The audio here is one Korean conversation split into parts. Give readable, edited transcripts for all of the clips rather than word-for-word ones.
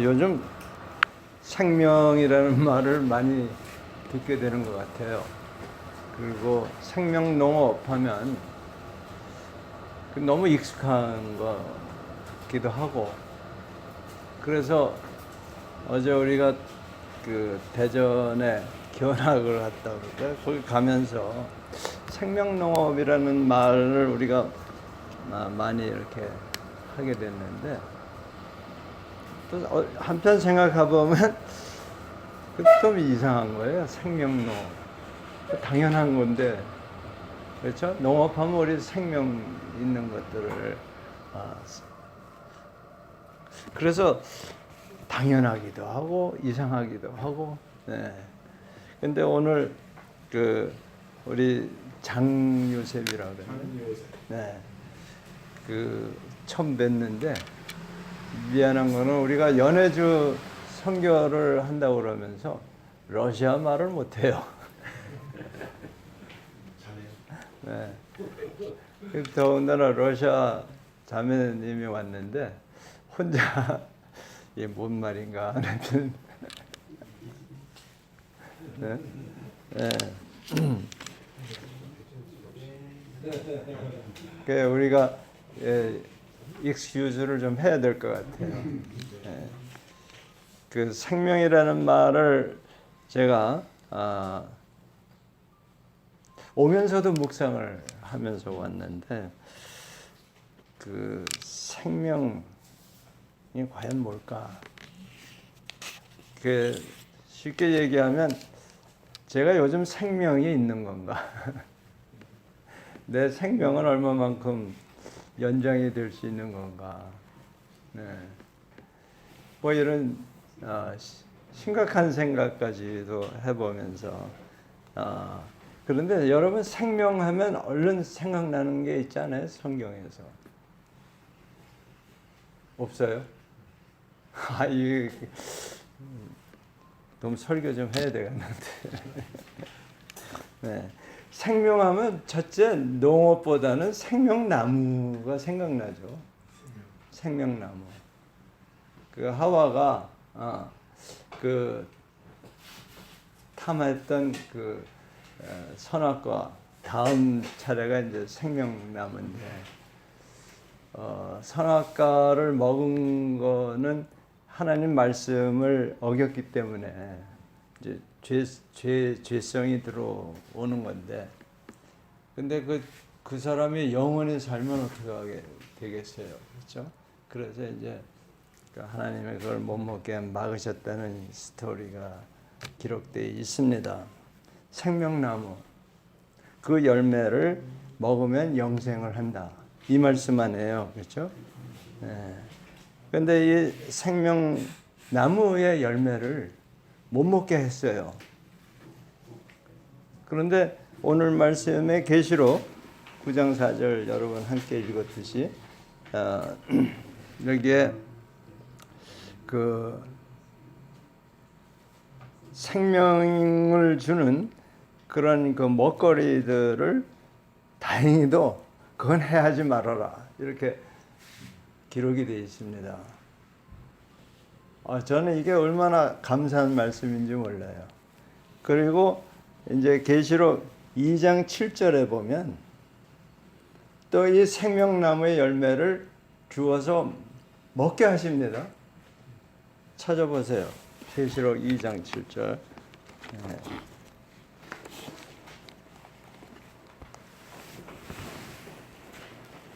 요즘 생명이라는 말을 많이 듣게 되는 것 같아요. 그리고 생명농업 하면 너무 익숙한 것 같기도 하고, 그래서 어제 우리가 그 대전에 견학을 갔다 올 때 거기 가면서 생명농업이라는 말을 우리가 많이 이렇게 하게 됐는데, 또 한편 생각해 보면 좀 이상한 거예요. 생명농업 당연한 건데, 그렇죠? 농업하면 우리 생명 있는 것들을 그래서 당연하기도 하고 이상하기도 하고. 네. 근데 오늘 그 우리 장요셉이라고 그러는데, 네. 그 처음 뵀는데 미안한 거는 우리가 연해주 선교를 한다고 그러면서 러시아 말을 못해요. 네. 더군다나 러시아 자매님이 왔는데 혼자 이게 뭔 말인가 하는. 네. 네. 그 우리가 익스큐즈를 좀 해야 될 것 같아요. 네. 그 생명이라는 말을 제가 오면서도 묵상을 하면서 왔는데, 그 생명이 과연 뭘까? 그 쉽게 얘기하면 제가 요즘 생명이 있는 건가? 내 생명은 얼마만큼 연장이 될 수 있는 건가? 네. 뭐 이런 심각한 생각까지도 해보면서 그런데 여러분, 생명하면 얼른 생각나는 게 있잖아요. 성경에서. 없어요? 이게 좀 설교 좀 해야 되겠는데. 네. 생명하면 첫째, 농업보다는 생명나무가 생각나죠. 생명나무. 그 하와가 그 탐했던 그 선악과 다음 차례가 이제 생명나무인데, 선악과를 먹은 거는 하나님 말씀을 어겼기 때문에 이제 죄성이 들어오는 건데, 근데 그 사람이 영원히 살면 어떻게 하게 되겠어요, 그렇죠? 그래서 이제 하나님의 그걸 못 먹게 막으셨다는 스토리가 기록되어 있습니다. 생명나무, 그 열매를 먹으면 영생을 한다, 이 말씀 아니에요, 그렇죠? 그런데 이 생명나무의 열매를 못 먹게 했어요. 그런데 오늘 말씀의 계시록 9장 4절 여러분 함께 읽었듯이 여기에 그 생명을 주는 그런 그 먹거리들을 다행히도 그건 해하지 말아라, 이렇게 기록이 되어 있습니다. 저는 이게 얼마나 감사한 말씀인지 몰라요. 그리고 이제 계시록 2장 7절에 보면 또 이 생명나무의 열매를 주어서 먹게 하십니다. 찾아보세요. 계시록 2장 7절. 네.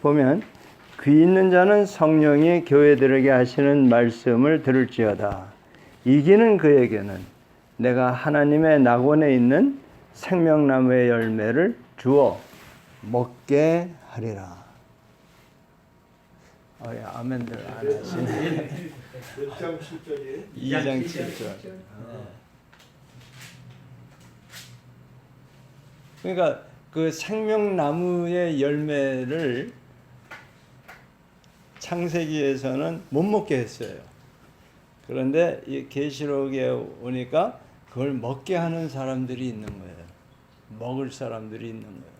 보면 귀 있는 자는 성령이 교회들에게 하시는 말씀을 들을지어다. 이기는 그에게는 내가 하나님의 낙원에 있는 생명나무의 열매를 주어 먹게 하리라. 아멘들 안 하시네. 몇 장 7절이에요? 2장 7절. 그러니까 그 생명나무의 열매를 창세기에서는 못 먹게 했어요. 그런데 이 계시록에 오니까 그걸 먹게 하는 사람들이 있는 거예요. 먹을 사람들이 있는 거예요.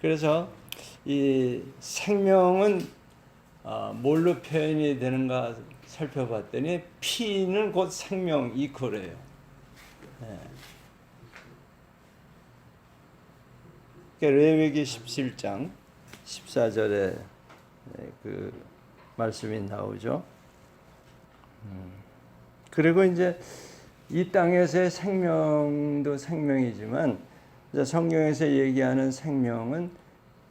그래서 이 생명은 뭘로 표현이 되는가 살펴봤더니 피는 곧 생명 이퀄이에요. 레위기 17장 14절에 그 말씀이 나오죠. 그리고 이제 이 땅에서의 생명도 생명이지만 이제 성경에서 얘기하는 생명은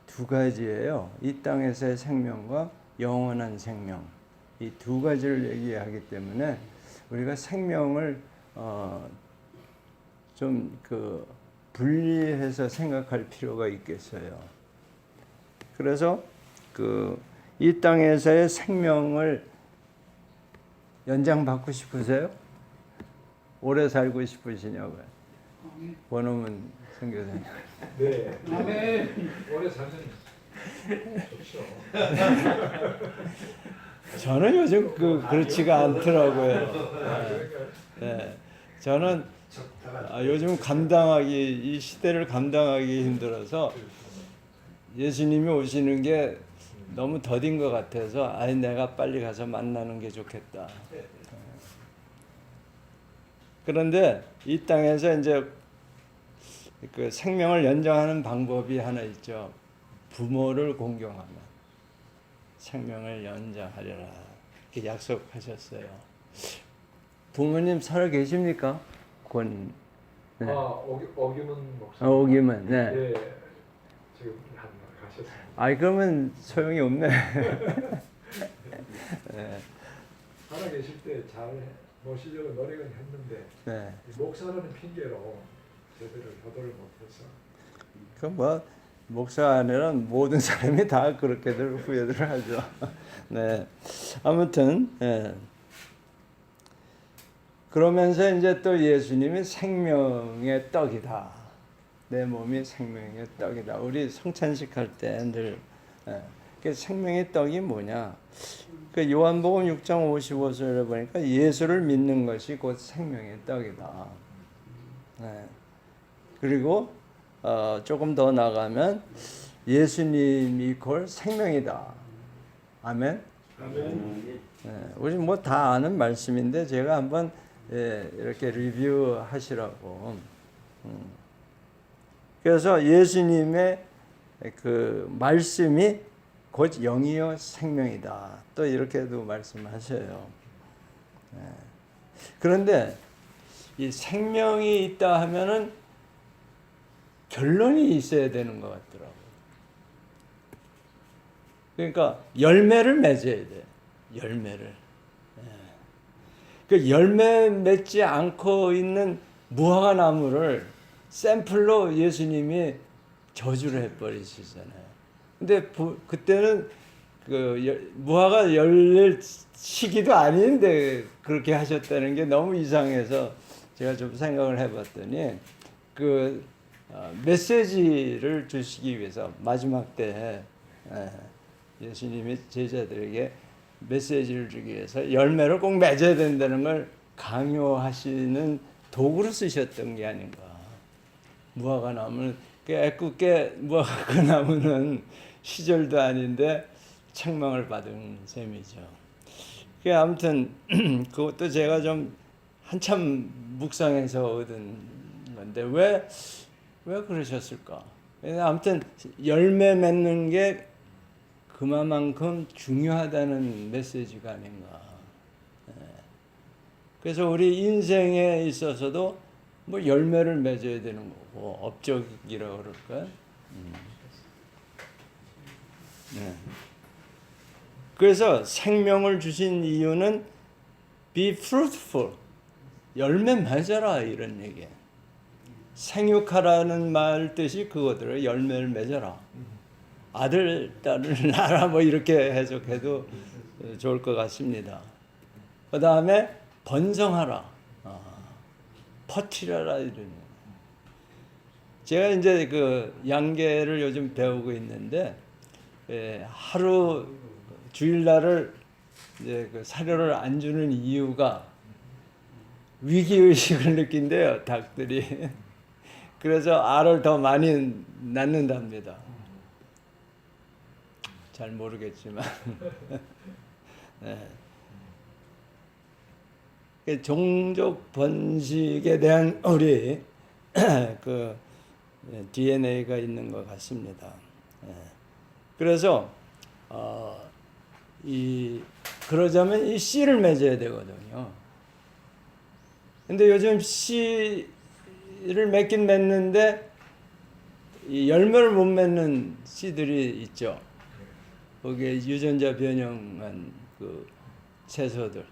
두 가지예요. 이 땅에서의 생명과 영원한 생명. 이 두 가지를 얘기하기 때문에 우리가 생명을 좀 그 분리해서 생각할 필요가 있겠어요. 그래서 그 이 땅에서의 생명을 연장받고 싶으세요? 오래 살고 싶으시냐고요? 원어문 선교사님. 네. 아멘. 오래 살면 좋죠. 저는 요즘 그렇지가 않더라고요. 네. 저는 요즘 이 시대를 감당하기 힘들어서 예수님이 오시는 게 너무 더딘 것 같아서 내가 빨리 가서 만나는 게 좋겠다. 그런데 이 땅에서 이제 그 생명을 연장하는 방법이 하나 있죠. 부모를 공경하면 생명을 연장하리라 이렇게 약속하셨어요. 부모님 살아 계십니까? 네. 오기문 목사. 오기문. 네. 네. 지금 가셨어요. 그러면 소용이 없네. 네. 살아 계실 때 잘 모시려고 노력은 했는데 네. 목사라는 핑계로 제대로 효도를 못해서. 그럼 뭐 목사 아니란 모든 사람이 다 그렇게들 후회를 하죠. 네. 아무튼 그러면서 이제 또 예수님이 생명의 떡이다. 내 몸이 생명의 떡이다. 우리 성찬식 할 때 늘 그 생명의 떡이 뭐냐? 그 요한복음 6장 55절에 보니까 예수를 믿는 것이 곧 생명의 떡이다. 그리고 조금 더 나가면 예수님 이퀄 생명이다. 아멘. 아멘. 우리 뭐 다 아는 말씀인데 제가 한번 이렇게 리뷰하시라고. 그래서 예수님의 그 말씀이 곧 영이요 생명이다. 또 이렇게도 말씀하셔요. 그런데 이 생명이 있다 하면은 결론이 있어야 되는 것 같더라고요. 그러니까 열매를 맺어야 돼. 열매를. 그 열매 맺지 않고 있는 무화과 나무를 샘플로 예수님이 저주를 해버리시잖아요. 근데 그때는 그 무화과 열릴 시기도 아닌데 그렇게 하셨다는 게 너무 이상해서 제가 좀 생각을 해봤더니 그 메시지를 주시기 위해서 마지막 때 예수님이 제자들에게 메시지를 주기 위해서 열매를 꼭 맺어야 된다는 걸 강요하시는 도구로 쓰셨던 게 아닌가. 무화과 나무는 애꿎게 무화과 나무는 시절도 아닌데 책망을 받은 셈이죠. 아무튼 그것도 제가 좀 한참 묵상해서 얻은 건데 왜 그러셨을까? 아무튼 열매 맺는 게 그만큼 중요하다는 메시지가 아닌가. 그래서 우리 인생에 있어서도 뭐 열매를 맺어야 되는 거고 업적이라고 그럴까? 그래서 생명을 주신 이유는 be fruitful, 열매 맺어라 이런 얘기예요. 생육하라는 말 뜻이 그거더라고요. 열매를 맺어라. 아들, 딸을 낳아라 뭐 이렇게 해석해도 좋을 것 같습니다. 그 다음에 번성하라, 퍼뜨려라 이런. 제가 이제 그 양계를 요즘 배우고 있는데 하루 주일날을 이제 그 사료를 안 주는 이유가 위기 의식을 느낀대요, 닭들이. 그래서 알을 더 많이 낳는답니다. 잘 모르겠지만 네. 그 종족 번식에 대한 우리 그 DNA가 있는 것 같습니다. 예. 그래서 그러자면 이 씨를 맺어야 되거든요. 근데 요즘 씨를 맺긴 맺는데 이 열매를 못 맺는 씨들이 있죠. 거기에 유전자 변형한 그 채소들,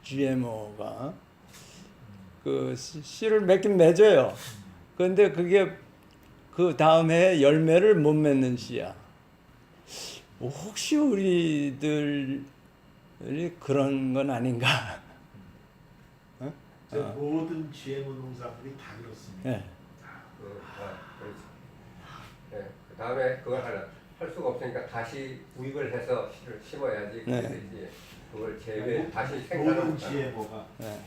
GMO가 그 씨를 맺긴 맺어요. 그런데 그게 그 다음에 열매를 못 맺는 씨야. 혹시 우리들이 그런 건 아닌가? 모든 GMO 농산물이 다 그렇습니다. 네. 그렇지. 네, 그 다음에 그걸 할 수가 없으니까 다시 구입을 해서 씨를 심어야지. 네. 그래야지. 그걸 다시 모든 생산을 GMO가 네.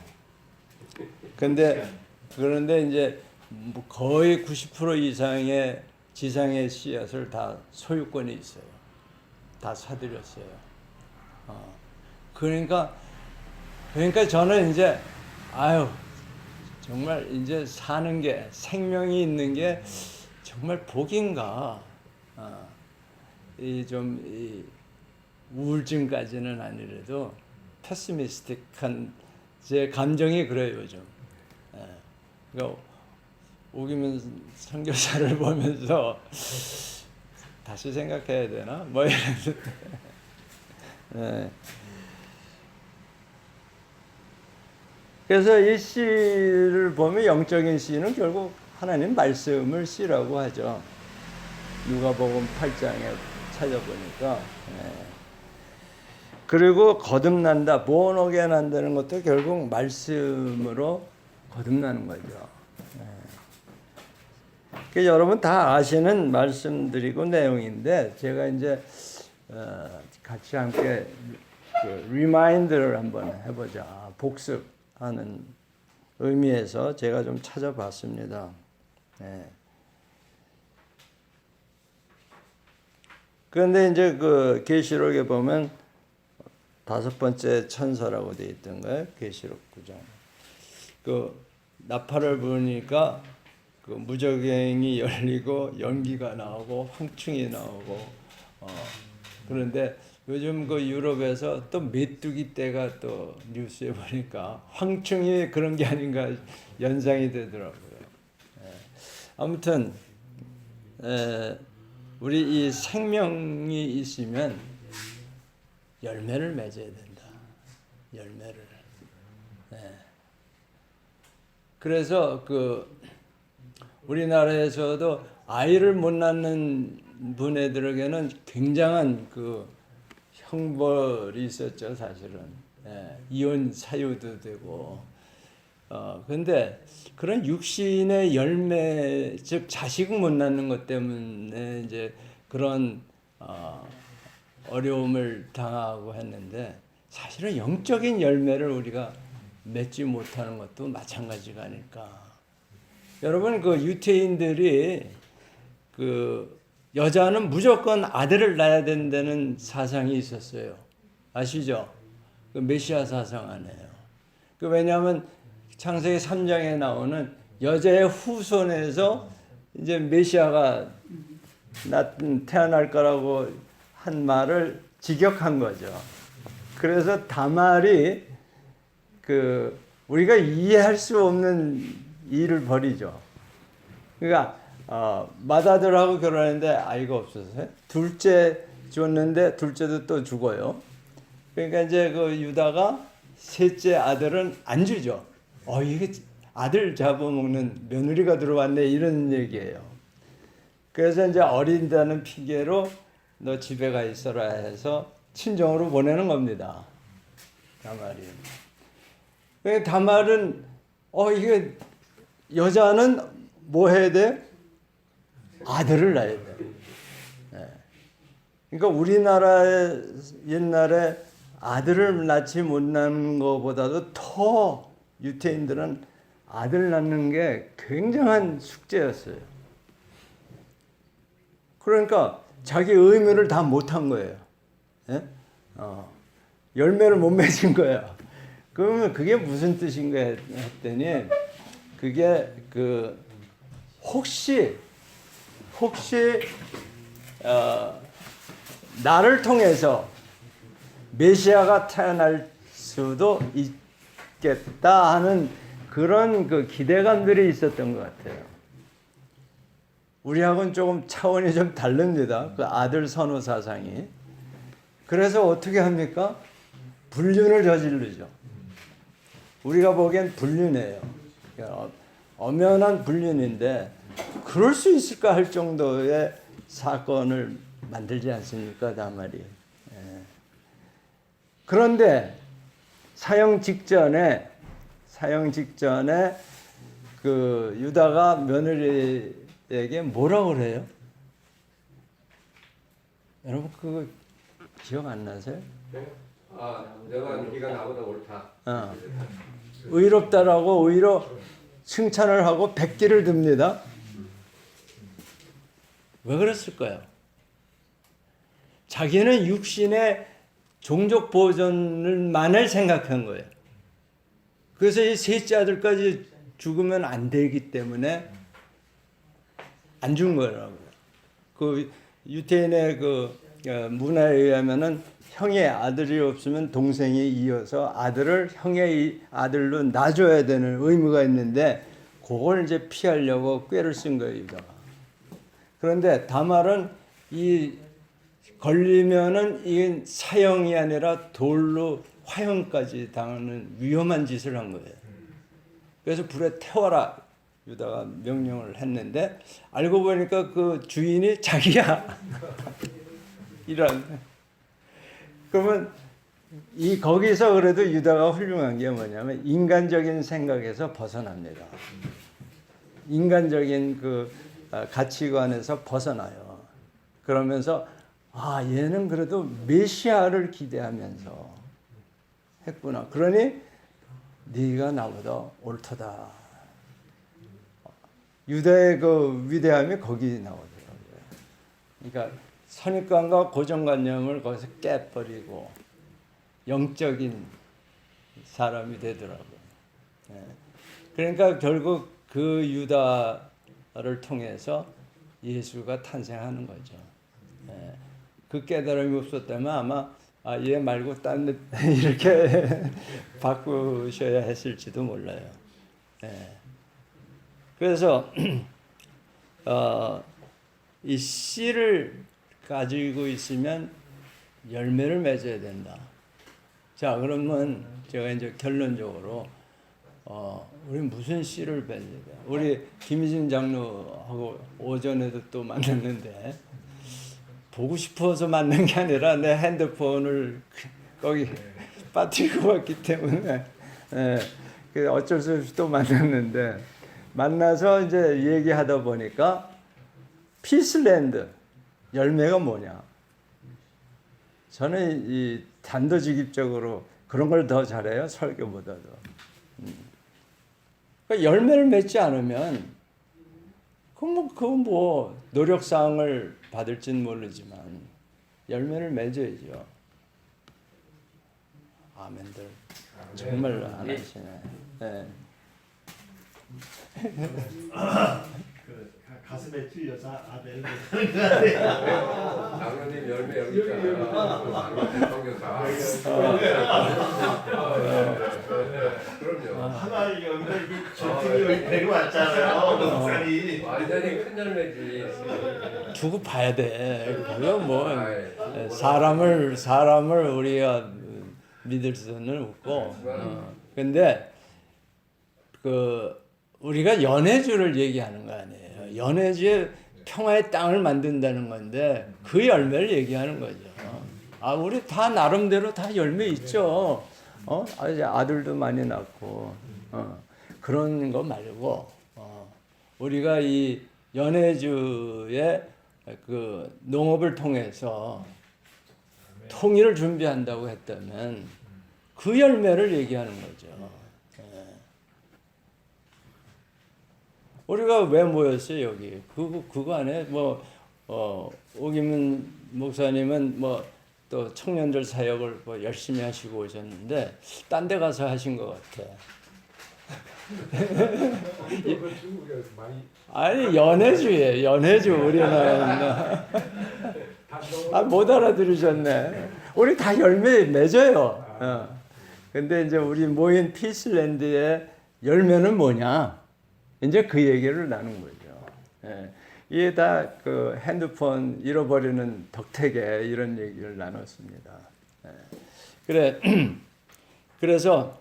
그런데 이제 뭐 거의 90% 이상의 지상의 씨앗을 다 소유권이 있어요. 다 사들였어요. 그러니까 저는 이제 정말 이제 사는 게 생명이 있는 게 정말 복인가. 이 우울증까지는 아니래도 패시미스틱한 제 감정이 그래요 요즘. 그러니까 오기면 선교사를 보면서 다시 생각해야 되나 뭐 이랬는데. 그래서 이 씨를 보면 영적인 씨는 결국 하나님 말씀을 씨라고 하죠. 누가복음 8장에 찾아보니까. 그리고 거듭난다, 본어게 난다는 것도 결국 말씀으로 거듭나는 거죠. 여러분 다 아시는 말씀드리고 내용인데 제가 이제 같이 함께 리마인드를 한번 해보자. 복습하는 의미에서 제가 좀 찾아봤습니다. 그런데 이제 그 계시록에 보면 5번째 천사라고 되어 있던 거예요. 계시록 9장. 그 나팔을 부으니까 그 무저갱이 열리고 연기가 나오고 황충이 나오고 그런데 요즘 그 유럽에서 또 메뚜기 떼가 또 뉴스에 보니까 황충이 그런 게 아닌가 연상이 되더라고요. 아무튼 우리 이 생명이 있으면 열매를 맺어야 된다. 열매를. 그래서 그 우리나라에서도 아이를 못 낳는 분들에게는 굉장한 그 형벌이 있었죠, 사실은. 이혼 사유도 되고. 근데 그런 육신의 열매, 즉 자식을 못 낳는 것 때문에 이제 그런 어려움을 당하고 했는데 사실은 영적인 열매를 우리가 맺지 못하는 것도 마찬가지가 아닐까. 여러분 그 유태인들이 그 여자는 무조건 아들을 낳아야 된다는 사상이 있었어요. 아시죠? 그 메시아 사상 안에요. 그 왜냐하면 창세기 3장에 나오는 여자의 후손에서 이제 메시아가 태어날 거라고 한 말을 직역한 거죠. 그래서 다말이 그 우리가 이해할 수 없는 일을 벌이죠. 그러니까 맏아들하고 결혼했는데 아이가 없어서 둘째 줬는데 둘째도 또 죽어요. 그러니까 이제 그 유다가 셋째 아들은 안 주죠. 이게 아들 잡아먹는 며느리가 들어왔네 이런 얘기예요. 그래서 이제 어린다는 핑계로 너 집에 가 있어라 해서 친정으로 보내는 겁니다. 다말이. 그러니까 다말은 이게 여자는 뭐 해야 돼? 아들을 낳아야 돼. 그러니까 우리나라의 옛날에 아들을 낳지 못하는 것보다도 더 유태인들은 아들 낳는 게 굉장한 숙제였어요. 그러니까 자기 의무를 다 못한 거예요. 예? 열매를 못 맺은 거야. 그러면 그게 무슨 뜻인가 했더니 그게 그 혹시 나를 통해서 메시아가 태어날 수도 있겠다 하는 그런 그 기대감들이 있었던 것 같아요. 우리하고는 조금 차원이 좀 다릅니다. 그 아들 선호 사상이. 그래서 어떻게 합니까? 불륜을 저지르죠. 우리가 보기엔 불륜이에요. 엄연한 불륜인데 그럴 수 있을까 할 정도의 사건을 만들지 않습니까? 다말이. 예. 그런데 사형 직전에 그 유다가 며느리에게 뭐라고 그래요? 여러분 그거 기억 안 나세요? 내가 네가 나보다 옳다. 의롭다라고 오히려 칭찬을 하고 백기를 듭니다. 왜 그랬을까요? 자기는 육신의 종족 보존을만을 생각한 거예요. 그래서 이 셋째 아들까지 죽으면 안 되기 때문에 안 준 거라고요. 그 유태인의 그 문화에 의하면은 형의 아들이 없으면 동생이 이어서 아들을 형의 아들로 놔줘야 되는 의무가 있는데 그걸 이제 피하려고 꾀를 쓴 거예요, 유다가. 그런데 다말은 이 걸리면은 이 사형이 아니라 돌로 화형까지 당하는 위험한 짓을 한 거예요. 그래서 불에 태워라 유다가 명령을 했는데 알고 보니까 그 주인이 자기야. 이런. 그러면 이 거기서 그래도 유다가 훌륭한 게 뭐냐면 인간적인 생각에서 벗어납니다. 인간적인 그 가치관에서 벗어나요. 그러면서 얘는 그래도 메시아를 기대하면서 했구나. 그러니 네가 나보다 옳도다. 유다의 그 위대함이 거기 나오더라고요. 그러니까 선입관과 고정관념을 거기서 깨버리고 영적인 사람이 되더라고요. 그러니까 결국 그 유다를 통해서 예수가 탄생하는 거죠. 그 깨달음이 없었다면 아마 얘 말고 딴 데 이렇게 바꾸셔야 했을지도 몰라요. 그래서 이 씨를 가지고 있으면 열매를 맺어야 된다. 자, 그러면 제가 이제 결론적으로 우리 무슨 씨를 맺어야 돼? 우리 김희진 장로하고 오전에도 또 만났는데 보고 싶어서 만난 게 아니라 내 핸드폰을 거기 빠뜨리고 왔기 때문에 어쩔 수 없이 또 만났는데 만나서 이제 얘기하다 보니까 피스랜드 열매가 뭐냐? 저는 이 단도직입적으로 그런 걸 더 잘해요. 설교보다도. 그러니까 열매를 맺지 않으면 그건 뭐 노력상을 받을지는 모르지만 열매를 맺어야죠. 아멘들 정말 안 하시네. 네. 그 가슴에 찔려서 아벨 장로님 열매 여기 있잖아요. 그럼요. 하나의 열매 제품이 여기 데려왔잖아요. 목사님. 완전히 큰 열매지. 두고 봐야 돼. 그거 뭐 사람을 우리가 믿을 수는 없고. 근데 그 우리가 연해주를 얘기하는 거 아니에요. 연해주의 평화의 땅을 만든다는 건데 그 열매를 얘기하는 거죠. 우리 다 나름대로 다 열매 있죠. 아들도 많이 낳고 그런 거 말고 우리가 이 연해주의 그 농업을 통해서 통일을 준비한다고 했다면 그 열매를 얘기하는 거죠. 우리가 왜 모였어요 여기? 그거 안에 뭐 오기문 목사님은 뭐 또 청년들 사역을 뭐 열심히 하시고 오셨는데 딴 데 가서 하신 것 같아. 이거 중국에서 많이 아니 연해주예요. 연해주 우리나라는. 못 알아들으셨네. 우리 다 열매 맺어요. 근데 이제 우리 모인 피스랜드의 열매는 뭐냐? 이제 그 얘기를 나눈 거죠. 예. 이게 다 그 핸드폰 잃어버리는 덕택에 이런 얘기를 나눴습니다. 예. 그래서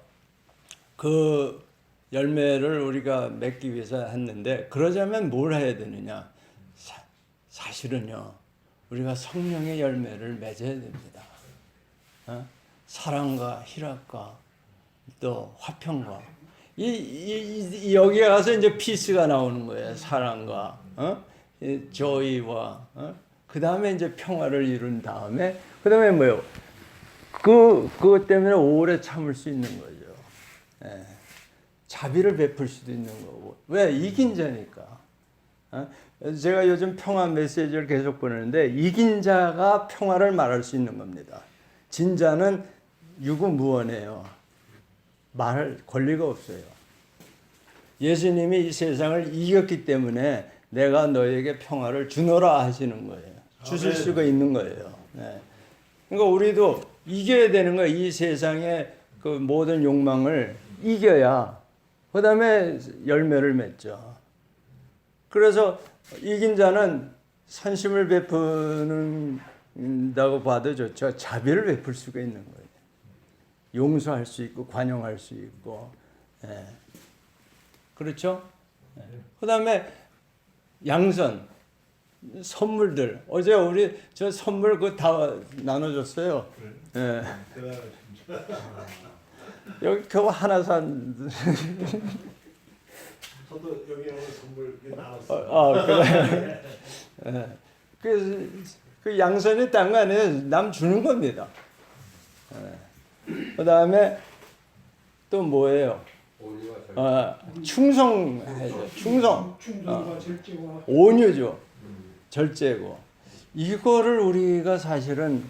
그 열매를 우리가 맺기 위해서 했는데 그러자면 뭘 해야 되느냐? 사실은요. 우리가 성령의 열매를 맺어야 됩니다. 사랑과 희락과 또 화평과 여기에 가서 이제 피스가 나오는 거예요. 사랑과 조이와 그 다음에 이제 평화를 이룬 다음에 그 다음에 뭐요? 그것 때문에 오래 참을 수 있는 거죠. 예. 자비를 베풀 수도 있는 거고. 왜? 이긴 자니까. 제가 요즘 평화 메시지를 계속 보내는데 이긴 자가 평화를 말할 수 있는 겁니다. 진 자는 유구무원해요. 말할 권리가 없어요. 예수님이 이 세상을 이겼기 때문에 내가 너에게 평화를 주노라 하시는 거예요. 주실 수가 있는 거예요. 네. 그러니까 우리도 이겨야 되는 거예요. 이 세상의 그 모든 욕망을 이겨야 그 다음에 열매를 맺죠. 그래서 이긴 자는 선심을 베푸는다고 봐도 좋죠. 자비를 베풀 수가 있는 거예요. 용서할 수 있고 관용할 수 있고, 예. 그렇죠? 예. 그 다음에 양선, 선물들. 어제 우리 저 선물 그거 다 나눠줬어요. 예. 여기 겨우 하나 산. 저도 여기 오늘 선물 나눴어요. 그래. 예. 그래서 그 양선이 딴 거 아니에요. 남 주는 겁니다. 예. 그 다음에 또 뭐예요? 충성해야죠. 충성. 충성과 절제와 온유죠. 절제고. 이거를 우리가 사실은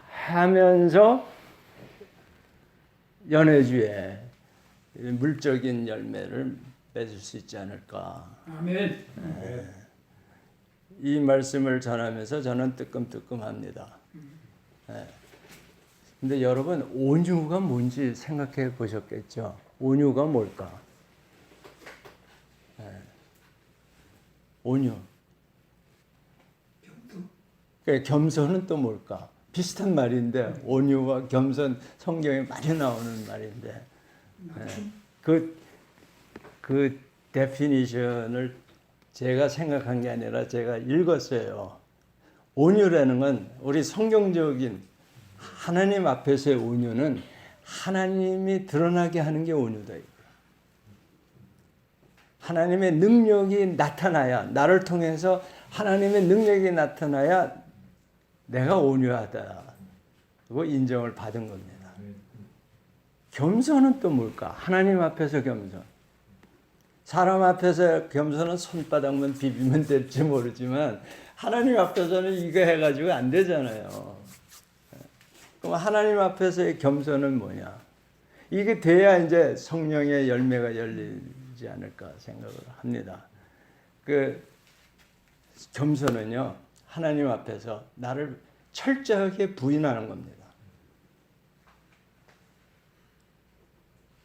하면서 연해주의 물적인 열매를 맺을 수 있지 않을까. 아멘. 이 말씀을 전하면서 저는 뜨끔뜨끔합니다. 근데 여러분 온유가 뭔지 생각해 보셨겠죠? 온유가 뭘까? 온유. 그러니까 겸손은 또 뭘까? 비슷한 말인데 온유와 겸손 성경에 많이 나오는 말인데 그 데피니션을 제가 생각한 게 아니라 제가 읽었어요. 온유라는 건 우리 성경적인 하나님 앞에서의 온유는 하나님이 드러나게 하는 게 온유다. 하나님의 능력이 나타나야 나를 통해서 하나님의 능력이 나타나야 내가 온유하다. 그거 인정을 받은 겁니다. 겸손은 또 뭘까? 하나님 앞에서 겸손. 사람 앞에서 겸손은 손바닥만 비비면 될지 모르지만 하나님 앞에서는 이거 해가지고 안 되잖아요. 그럼 하나님 앞에서의 겸손은 뭐냐? 이게 돼야 이제 성령의 열매가 열리지 않을까 생각을 합니다. 그 겸손은요, 하나님 앞에서 나를 철저하게 부인하는 겁니다.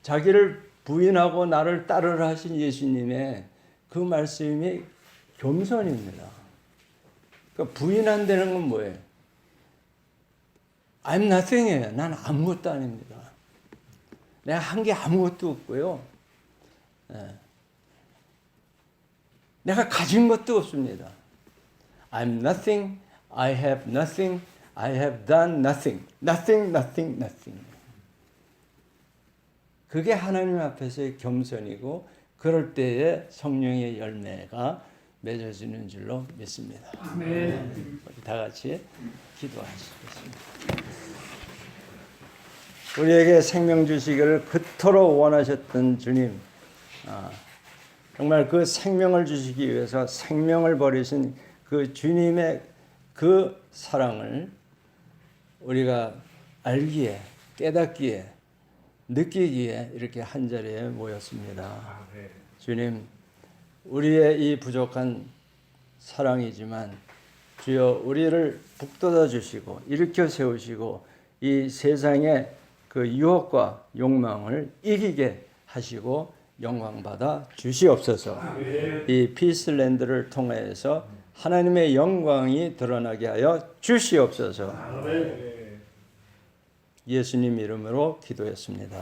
자기를 부인하고 나를 따르라 하신 예수님의 그 말씀이 겸손입니다. 그러니까 부인한다는 건 뭐예요? I'm nothing이에요. 난 아무것도 아닙니다. 내가 한 게 아무것도 없고요. 내가 가진 것도 없습니다. I'm nothing, I have nothing, I have done nothing. Nothing, nothing, nothing. 그게 하나님 앞에서의 겸손이고 그럴 때에 성령의 열매가 맺어지는 줄로 믿습니다. 아멘. 우리 다 같이 기도하시겠습니다. 우리에게 생명 주시기를 그토록 원하셨던 주님, 정말 그 생명을 주시기 위해서 생명을 버리신 그 그 주님의 그 사랑을 우리가 알기에, 깨닫기에, 느끼기에 이렇게 한자리에 모였습니다. 주님, 우리의 이 부족한 사랑이지만 주여 우리를 북돋아 주시고 일으켜 세우시고 이 세상의 그 유혹과 욕망을 이기게 하시고 영광받아 주시옵소서. 이 피스랜드를 통해서 하나님의 영광이 드러나게 하여 주시옵소서. 예수님 이름으로 기도했습니다.